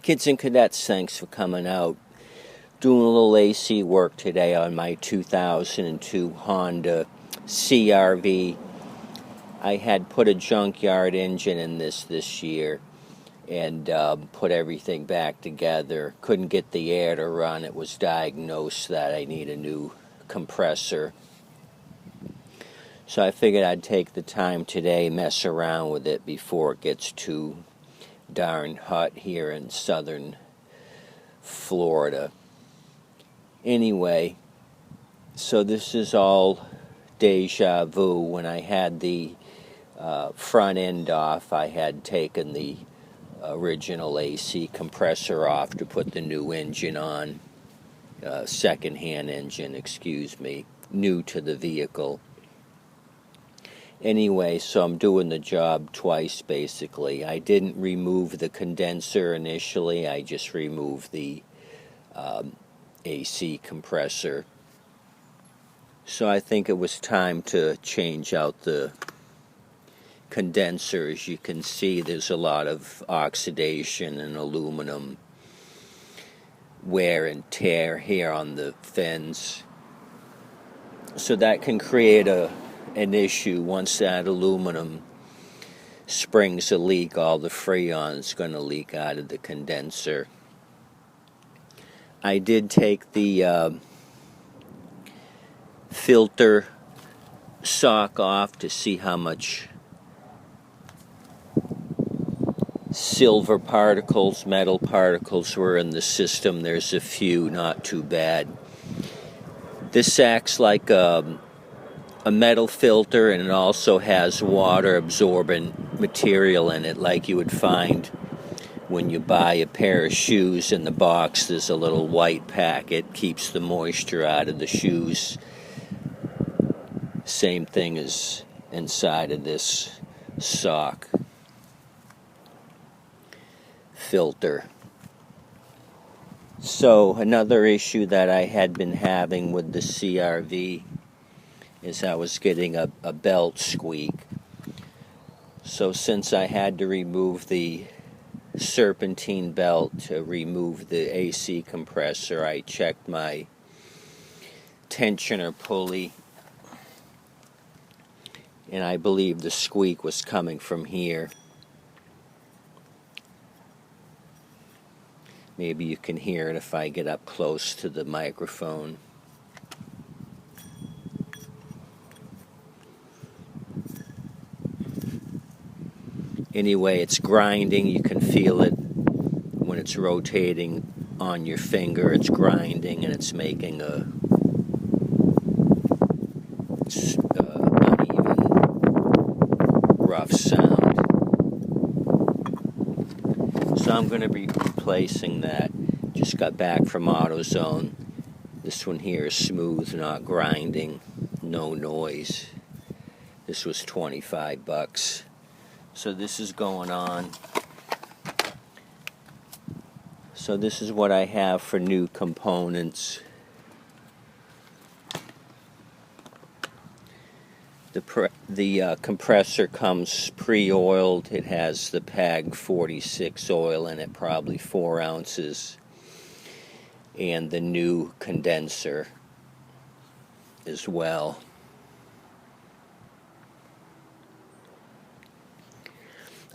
Kids and cadets, thanks for coming out. Doing a little AC work today on my 2002 Honda CRV. I had put a junkyard engine in this year and put everything back together. Couldn't get the air to run. It was diagnosed that I need a new compressor. So I figured I'd take the time today, mess around with it before it gets too darn hot here in southern Florida. Anyway, so this is all deja vu. When I had the front end off, I had taken the original AC compressor off to put the new engine on, second-hand engine, new to the vehicle. Anyway, so I'm doing the job twice, basically. I didn't remove the condenser initially. I just removed the AC compressor. So I think it was time to change out the condenser. As you can see, there's a lot of oxidation and aluminum wear and tear here on the fins. So that can create an issue. Once that aluminum springs a leak, all the freon is going to leak out of the condenser. I did take the filter sock off to see how much silver particles, metal particles were in the system. There's a few, not too bad. This acts like a metal filter, and it also has water absorbent material in it, like you would find when you buy a pair of shoes. In the box there's a little white packet, keeps the moisture out of the shoes. Same thing as inside of this sock filter. So another issue that I had been having with the CRV is I was getting a belt squeak. So since I had to remove the serpentine belt to remove the AC compressor, I checked my tensioner pulley, and I believe the squeak was coming from here. Maybe you can hear it if I get up close to the microphone. Anyway, it's grinding. You can feel it when it's rotating on your finger. It's grinding and it's making a uneven, rough sound. So I'm going to be replacing that. Just got back from AutoZone. This one here is smooth, not grinding, no noise. This was $25. So this is going on. So this is what I have for new components. The compressor comes pre-oiled. It has the PAG 46 oil in it, probably 4 ounces. And the new condenser as well.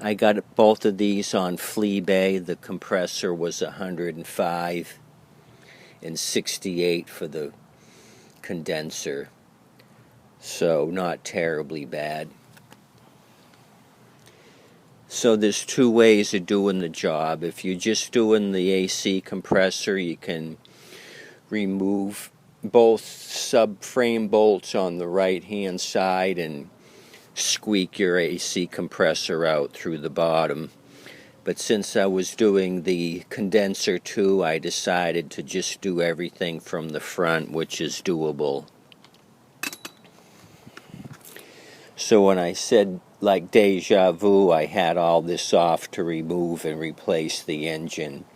I got both of these on Fleabay. The compressor was $105 and $68 for the condenser. So not terribly bad. So there's 2 ways of doing the job. If you're just doing the AC compressor, you can remove both subframe bolts on the right hand side and squeak your AC compressor out through the bottom. But since I was doing the condenser too, I decided to just do everything from the front, which is doable. So when I said like deja vu, I had all this off to remove and replace the engine.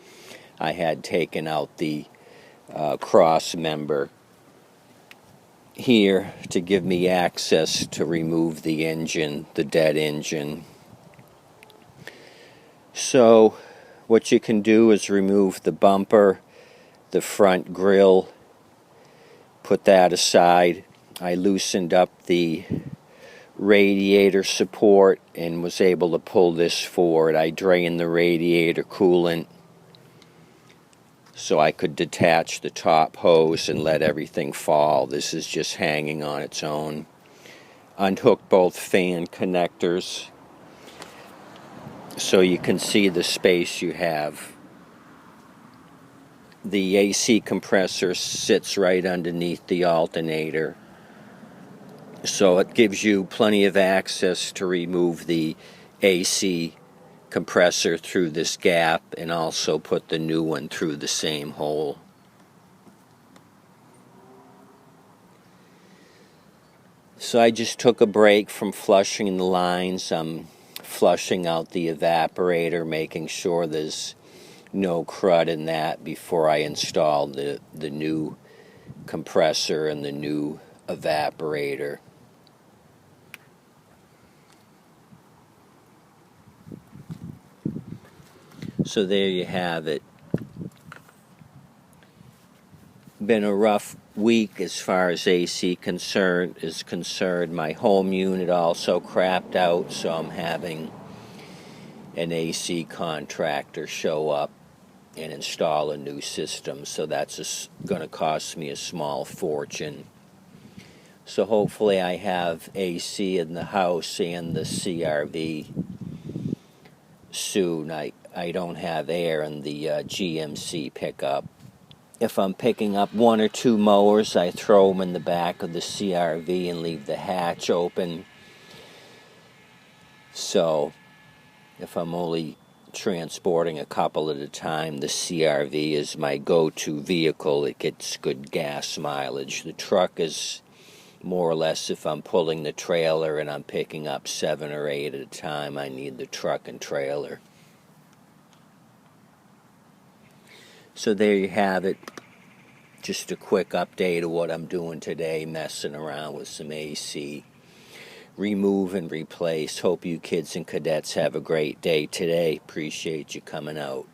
I had taken out the cross member here to give me access to remove the engine, the dead engine. So What you can do is remove the bumper, the front grille, put that aside. I loosened up the radiator support and was able to pull this forward. I drained the radiator coolant so I could detach the top hose and let everything fall. This is just hanging on its own. Unhook both fan connectors so you can see the space you have. The AC compressor sits right underneath the alternator, so it gives you plenty of access to remove the AC compressor through this gap and also put the new one through the same hole. So I just took a break from flushing the lines. I'm flushing out the evaporator, making sure there's no crud in that before I install the new compressor and the new evaporator. So there you have it. Been a rough week as far as AC is concerned. My home unit also crapped out, so I'm having an AC contractor show up and install a new system. So that's going to cost me a small fortune. So hopefully I have AC in the house and the CRV soon. I don't have air in the GMC pickup. If I'm picking up one or two mowers, I throw them in the back of the CRV and leave the hatch open. So if I'm only transporting a couple at a time, the CRV is my go-to vehicle. It gets good gas mileage. The truck is more or less, if I'm pulling the trailer and I'm picking up 7 or 8 at a time, I need the truck and trailer. So there you have it. Just a quick update of what I'm doing today, messing around with some AC. Remove and replace. Hope you kids and cadets have a great day today. Appreciate you coming out.